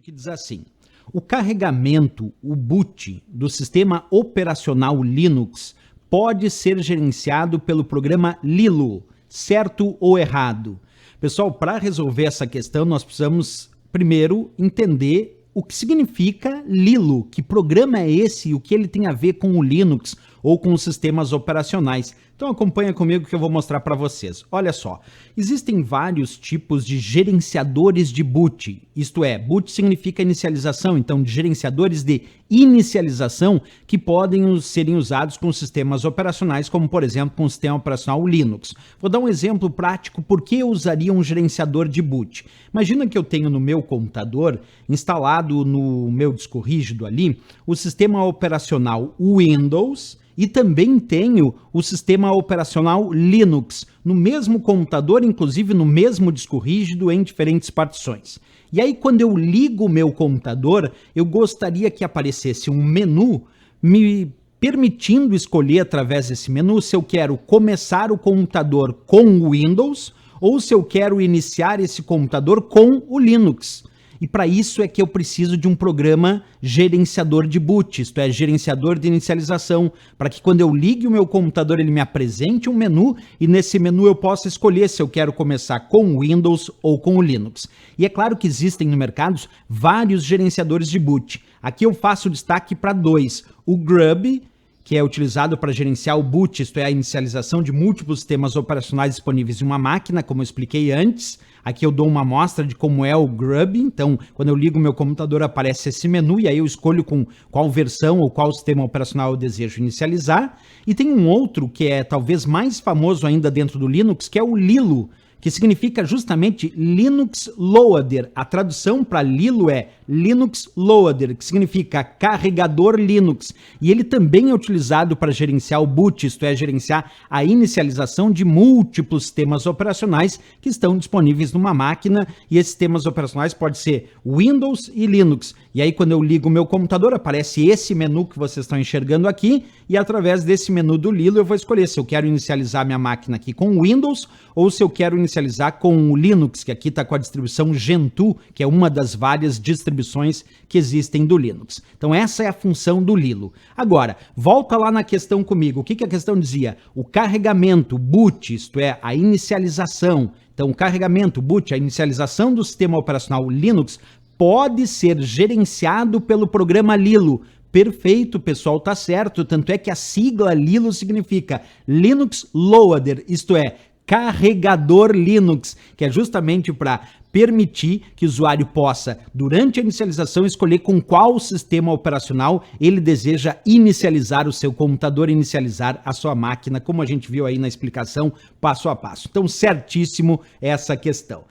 que diz assim: o carregamento, o boot do sistema operacional Linux pode ser gerenciado pelo programa Lilo, certo ou errado? Pessoal, para resolver essa questão, nós precisamos primeiro entender o que significa Lilo, que programa é esse e o que ele tem a ver com o Linux ou com os sistemas operacionais. Então acompanha comigo que eu vou mostrar para vocês. Olha só, existem vários tipos de gerenciadores de boot, isto é, boot significa inicialização, então de gerenciadores de inicialização que podem serem usados com sistemas operacionais, como por exemplo com o sistema operacional Linux. Vou dar um exemplo prático por que eu usaria um gerenciador de boot. Imagina que eu tenho no meu computador, instalado no meu disco rígido ali, o sistema operacional Windows, e também tenho o sistema operacional Linux no mesmo computador, inclusive no mesmo disco rígido em diferentes partições. E aí quando eu ligo o meu computador, eu gostaria que aparecesse um menu me permitindo escolher através desse menu se eu quero começar o computador com o Windows ou se eu quero iniciar esse computador com o Linux. E para isso é que eu preciso de um programa gerenciador de boot, isto é, gerenciador de inicialização, para que quando eu ligue o meu computador ele me apresente um menu e nesse menu eu possa escolher se eu quero começar com o Windows ou com o Linux. E é claro que existem no mercado vários gerenciadores de boot. Aqui eu faço destaque para dois, o Grub, que é utilizado para gerenciar o boot, isto é, a inicialização de múltiplos sistemas operacionais disponíveis em uma máquina, como eu expliquei antes. Aqui eu dou uma amostra de como é o Grub, então quando eu ligo o meu computador aparece esse menu e aí eu escolho com qual versão ou qual sistema operacional eu desejo inicializar. E tem um outro que é talvez mais famoso ainda dentro do Linux, que é o Lilo, que significa justamente Linux Loader. A tradução para Lilo é Linux Loader, que significa carregador Linux. E ele também é utilizado para gerenciar o boot, isto é, gerenciar a inicialização de múltiplos sistemas operacionais que estão disponíveis numa máquina. E esses sistemas operacionais podem ser Windows e Linux. E aí quando eu ligo o meu computador, aparece esse menu que vocês estão enxergando aqui. E através desse menu do Lilo eu vou escolher se eu quero inicializar minha máquina aqui com Windows ou se eu quero inicializar com o Linux, que aqui está com a distribuição Gentoo, que é uma das várias distribuições que existem do Linux. Então essa é a função do Lilo. Agora, volta lá na questão comigo. O que a questão dizia? O carregamento, boot, isto é, a inicialização. Então o carregamento, boot, a inicialização do sistema operacional Linux pode ser gerenciado pelo programa Lilo. Perfeito, pessoal, tá certo. Tanto é que a sigla Lilo significa Linux Loader, isto é, carregador Linux, que é justamente para permitir que o usuário possa, durante a inicialização, escolher com qual sistema operacional ele deseja inicializar o seu computador, inicializar a sua máquina, como a gente viu aí na explicação passo a passo. Então, certíssimo essa questão.